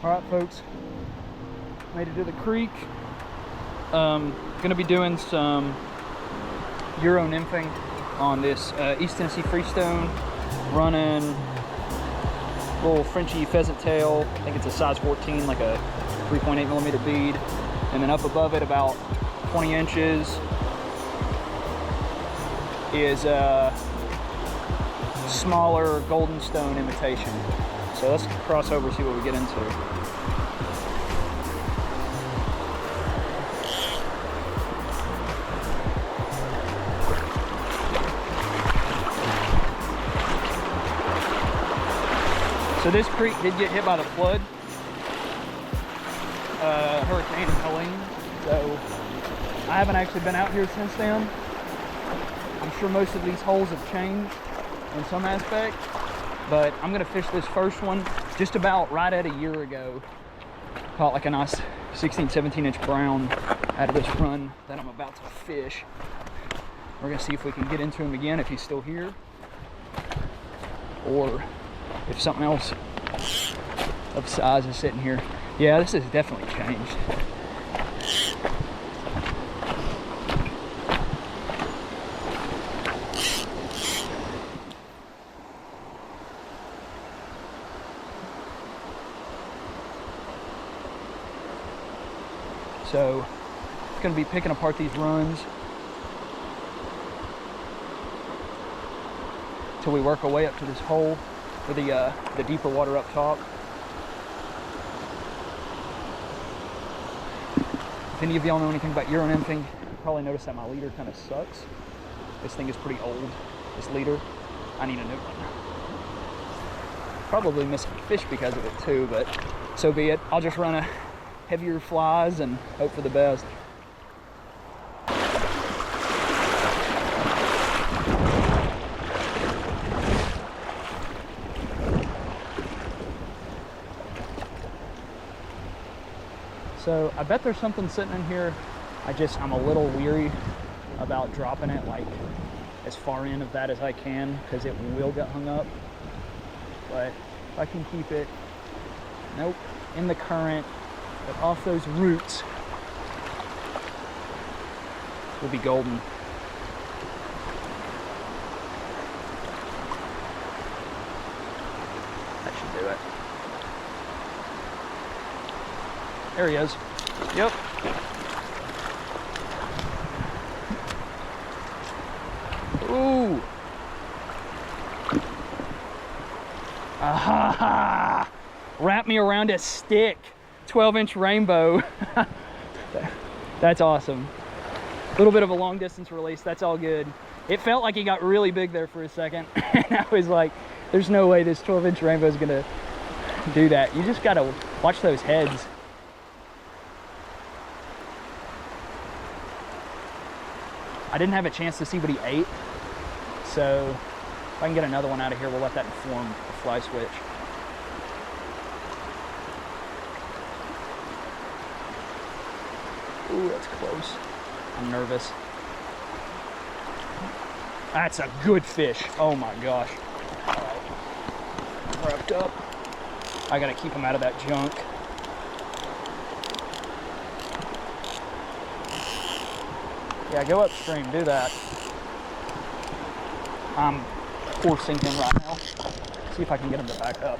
All right, folks, made it to the creek. Gonna be doing some Euro nymphing on this East Tennessee Freestone, running little Frenchy pheasant tail. I think it's a size 14, like a 3.8 millimeter bead. And then up above it, about 20 inches, is a smaller golden stone imitation. So let's cross over and see what we get into. So this creek did get hit by the flood, Hurricane Helene. So I haven't actually been out here since then. I'm sure most of these holes have changed in some aspect, but I'm gonna fish this first one just about right at a year ago. Caught like a nice 16, 17 inch brown out of this run that I'm about to fish. We're gonna see if we can get into him again, if he's still here, or if something else of size is sitting here. Yeah, this has definitely changed. So it's going to be picking apart these runs till we work our way up to this hole for the deeper water up top. If any of y'all know anything about Euro nymphing, you probably noticed that my leader kind of sucks. This thing is pretty old, this leader. I need a new one. Probably missing fish because of it too, but so be it. I'll just run a heavier flies and hope for the best. So I bet there's something sitting in here. I'm a little weary about dropping it like as far in of that as I can, because it will get hung up. But if I can keep it, nope, in the current, but off those roots, will be golden. That should do it. There he is. Yep. Ooh. Aha! Wrap me around a stick. 12-inch rainbow. That's awesome. A little bit of a long distance release. That's all good. It felt like he got really big there for a second. And I was like, there's no way this 12-inch rainbow is gonna do that. You just gotta watch those heads. I didn't have a chance to see what he ate, so if I can get another one out of here, we'll let that inform the fly switch. Ooh, that's close. I'm nervous. That's a good fish. Oh my gosh. All right. Wrapped up. I gotta keep him out of that junk. Yeah, go upstream, do that. I'm forcing him right now. See if I can get him to back up.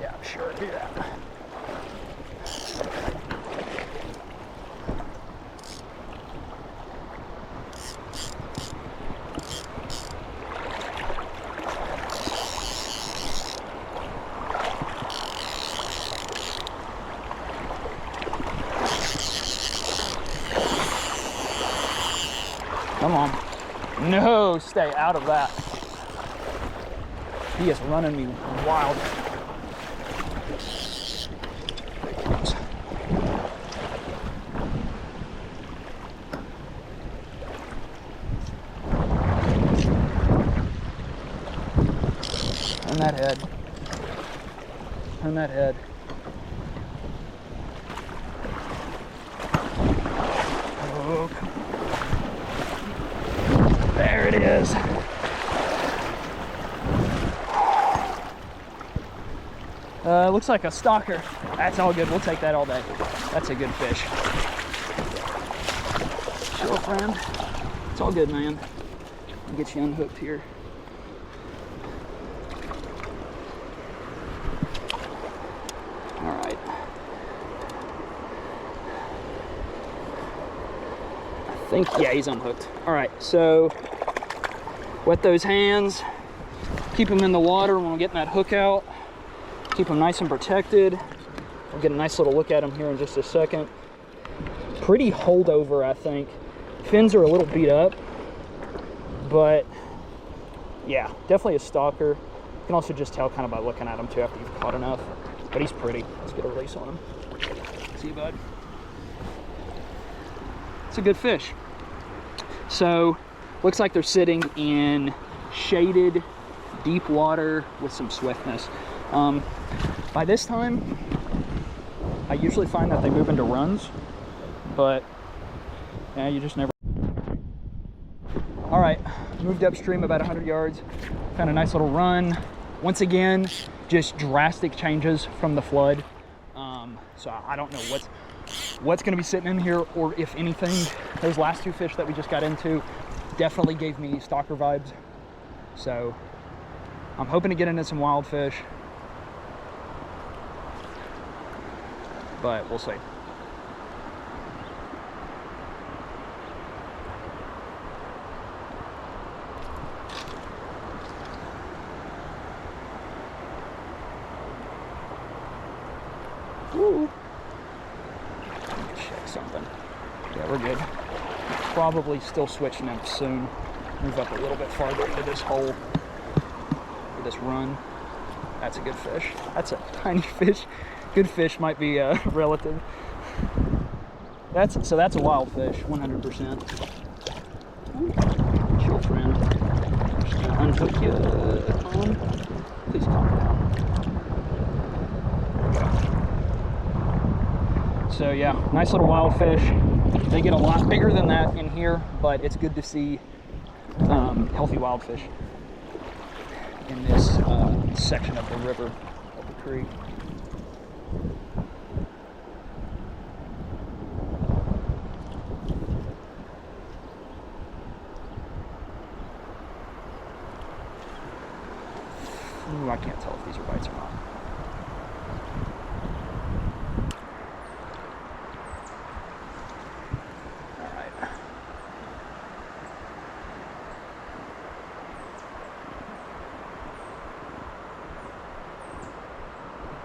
Yeah, sure, do that. Come on. No, stay out of that. He is running me wild. Turn that head. Turn that head. Oh, come on. There it is. Looks like a stalker. That's all good. We'll take that all day. That's a good fish. Chill, friend. It's all good, man. I'll get you unhooked here. All right. I think, yeah, he's unhooked. All right, so wet those hands. Keep them in the water when we're getting that hook out. Keep them nice and protected. We'll get a nice little look at them here in just a second. Pretty holdover, I think. Fins are a little beat up, but yeah, definitely a stalker. You can also just tell kind of by looking at him too after you've caught enough, but he's pretty. Let's get a release on him. See you, bud. It's a good fish. So, looks like they're sitting in shaded, deep water with some swiftness. By this time, I usually find that they move into runs, but yeah, you just never. All right, moved upstream about 100 yards, found a nice little run. Once again, just drastic changes from the flood. So I don't know what's going to be sitting in here, or if anything. Those last two fish that we just got into definitely gave me stalker vibes. So I'm hoping to get into some wild fish, but we'll see. Woo. Check something. Yeah, we're good. Probably still switching them soon. Move up a little bit farther into this hole, or this run. That's a good fish. That's a tiny fish. Good fish might be relative. That's a wild fish, 100%. Chill, friend. Just gonna unhook you. Come on. Please calm down. There we go. So yeah, nice little wild fish. They get a lot bigger than that in here, but it's good to see healthy wild fish in this section of the river, of the creek. Ooh, I can't tell if these are bites or not.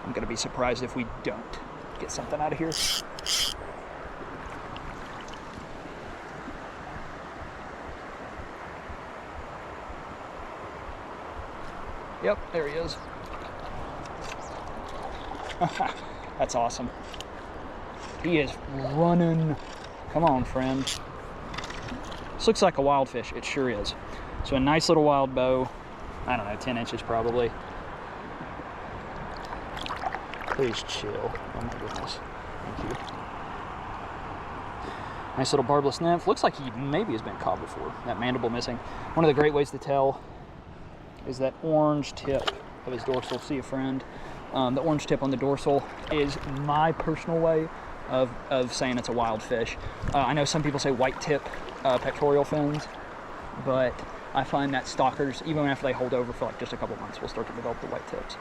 I'm gonna be surprised if we don't get something out of here. Yep, there he is. That's awesome. He is running. Come on, friend. This looks like a wild fish. It sure is. So a nice little wild bow. I don't know, 10 inches probably. Please chill. Oh my goodness. Thank you. Nice little barbless nymph. Looks like he maybe has been caught before. That mandible missing. One of the great ways to tell is that orange tip of his dorsal. See a friend. The orange tip on the dorsal is my personal way of saying it's a wild fish. I know some people say white tip pectoral fins, but I find that stalkers, even after they hold over for like just a couple months, will start to develop the white tips.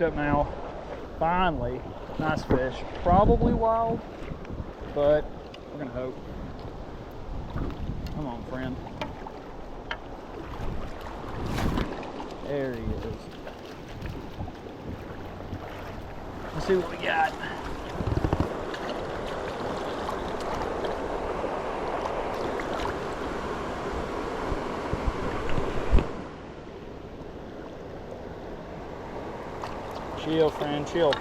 Up now, finally, nice fish. Probably wild, but we're gonna hope. Come on, friend. There he is. Let's see what we got. Chill, friend, chill.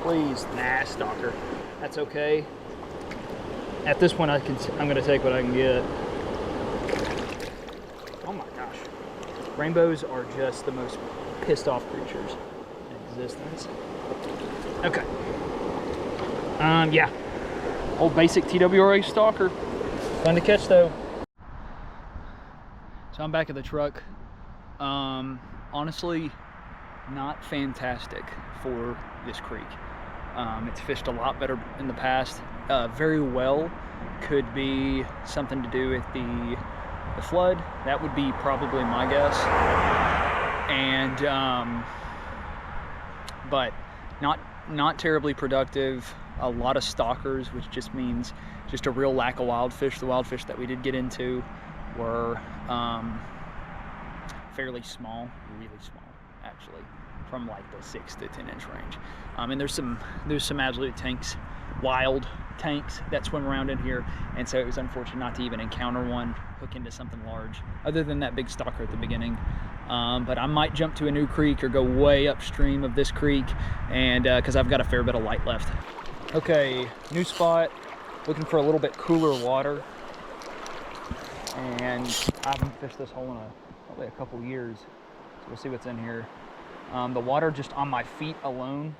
Please. Nah, stalker. That's okay. At this point, I'm gonna take what I can get. Oh my gosh. Rainbows are just the most pissed off creatures in existence. Okay. Yeah. Old basic TWRA stalker. Fun to catch though. So I'm back at the truck. Honestly, not fantastic for this creek. It's fished a lot better in the past. Very well could be something to do with the flood. That would be probably my guess. And but not terribly productive. A lot of stalkers, which just means just a real lack of wild fish. The wild fish that we did get into were fairly small, really small actually, from like the 6 to 10 inch range. And there's some absolute tanks, wild tanks that swim around in here, and so it was unfortunate not to even encounter one, hook into something large, other than that big stalker at the beginning. But I might jump to a new creek or go way upstream of this creek, and because I've got a fair bit of light left. Okay, new spot, looking for a little bit cooler water, and I haven't fished this hole in probably a couple years, so we'll see what's in here. The water just on my feet alone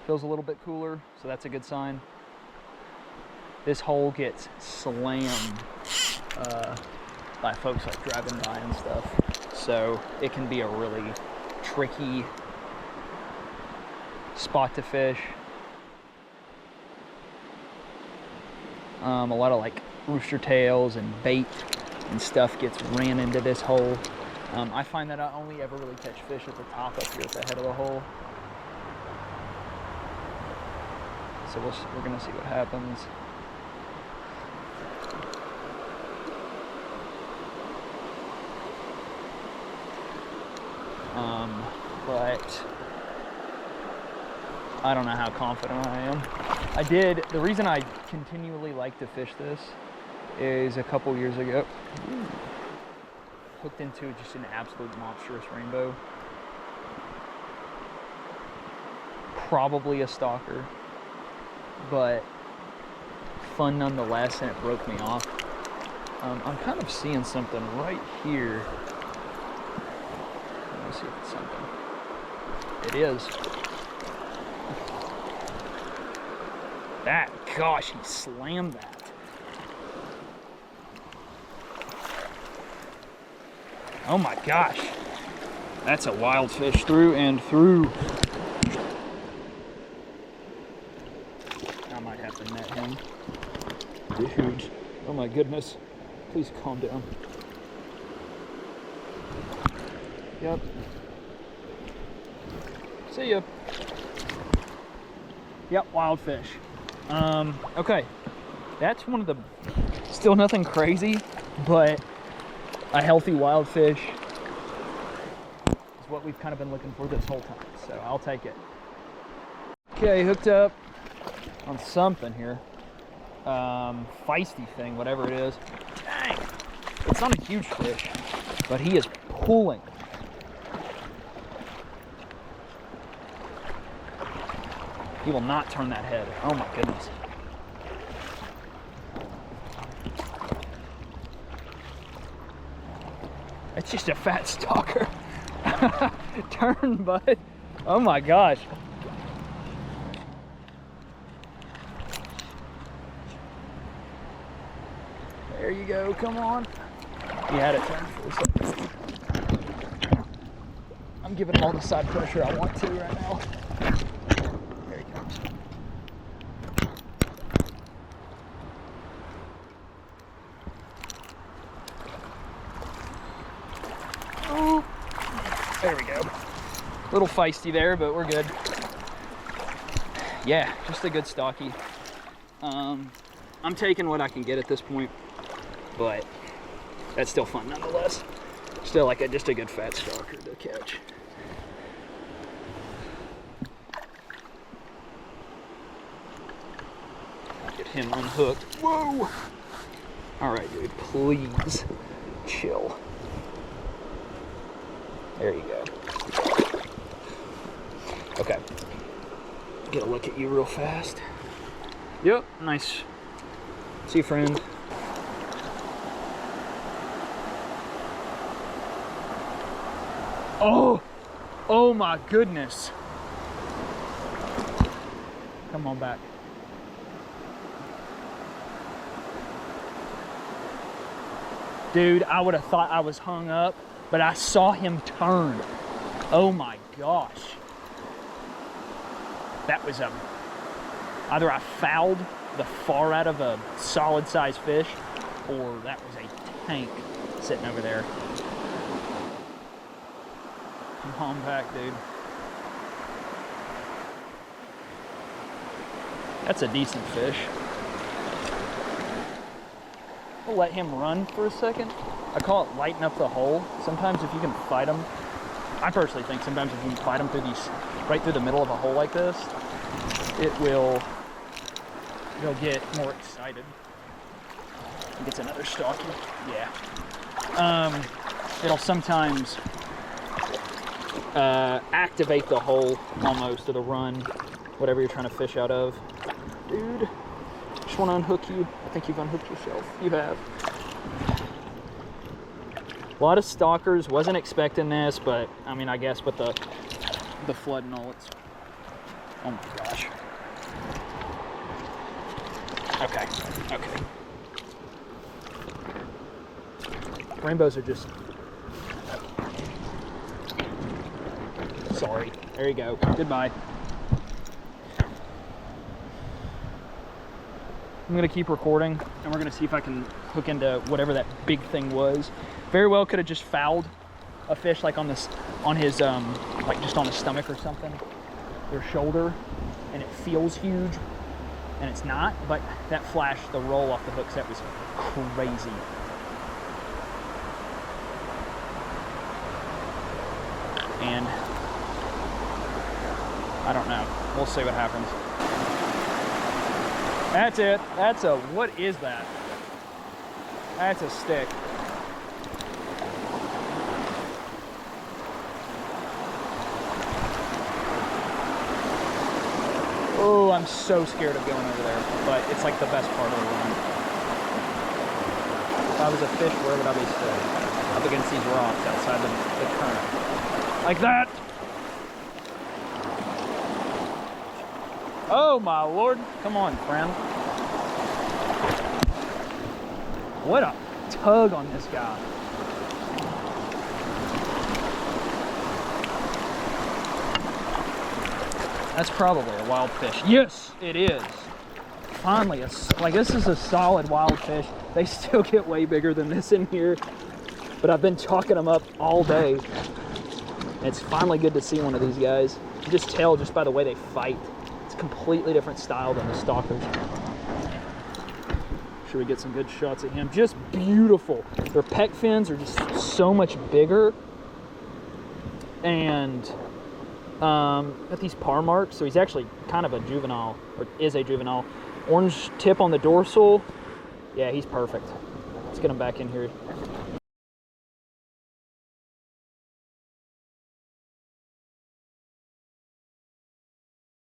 feels a little bit cooler, so that's a good sign. This hole gets slammed by folks like driving by and stuff, so it can be a really tricky spot to fish. A lot of like rooster tails and bait and stuff gets ran into this hole. I find that I only ever really catch fish at the top up here at the head of the hole. So we're gonna see what happens. But I don't know how confident I am. The reason I continually like to fish this is a couple years ago, hooked into just an absolute monstrous rainbow. Probably a stalker, but fun nonetheless, and it broke me off. I'm kind of seeing something right here. Let me see if it's something. It is. That, gosh, he slammed that. Oh my gosh. That's a wild fish through and through. I might have to net him. Dude, oh my goodness. Please calm down. Yep. See ya. Yep, wild fish. Okay. That's one of the, still nothing crazy, but a healthy wild fish is what we've kind of been looking for this whole time, so I'll take it. Okay, hooked up on something here. Feisty thing, whatever it is. Dang! It's not a huge fish, but he is pulling. He will not turn that head. Oh my goodness. It's just a fat stalker. Turn, bud. Oh my gosh. There you go, come on. He had it turned for a second. I'm giving him all the side pressure I want to right now. There he comes. Oh, there we go. A little feisty there, but we're good. Yeah, just a good stocky. I'm taking what I can get at this point, but that's still fun nonetheless. Still like just a good fat stalker to catch. Get him unhooked. Whoa! All right, dude, please chill. There you go. Okay. Get a look at you real fast. Yep, nice. See you, friend. Oh! Oh my goodness. Come on back. Dude, I would have thought I was hung up, but I saw him turn. Oh my gosh. That was either I fouled the far out of a solid sized fish, or that was a tank sitting over there. Come on back, dude. That's a decent fish. We'll let him run for a second. I call it lighten up the hole. Sometimes if you can fight them, I personally think sometimes if you can fight them through these, right through the middle of a hole like this, they'll get more excited. I think it's another stalky. Yeah. It'll sometimes activate the hole almost, or the run, whatever you're trying to fish out of. Dude, just want to unhook you. I think you've unhooked yourself. You have. A lot of stalkers. Wasn't expecting this, but I mean, I guess with the flood and all, it's. Oh my gosh. Okay. Okay. Rainbows are just. Sorry. There you go. Goodbye. I'm gonna keep recording, and we're gonna see if I can hook into whatever that big thing was. Very well could have just fouled a fish like on his like just on his stomach or something, or shoulder, and it feels huge, and it's not. But that flash, the roll off the hook set was crazy. And I don't know. We'll see what happens. That's it. That's a, what is that? That's a stick. Oh, I'm so scared of going over there, but it's like the best part of the run. If I was a fish, where would I be stood? Up against these rocks outside the current. Like that. Oh my Lord. Come on, friend. What a tug on this guy. That's probably a wild fish. Yes, it is. Finally, like this is a solid wild fish. They still get way bigger than this in here, but I've been chalking them up all day. It's finally good to see one of these guys. You just tell just by the way they fight. It's a completely different style than the stalkers. Should we get some good shots at him? Just beautiful. Their pec fins are just so much bigger. And got these par marks. So he's actually kind of a juvenile, or is a juvenile. Orange tip on the dorsal. Yeah, he's perfect. Let's get him back in here.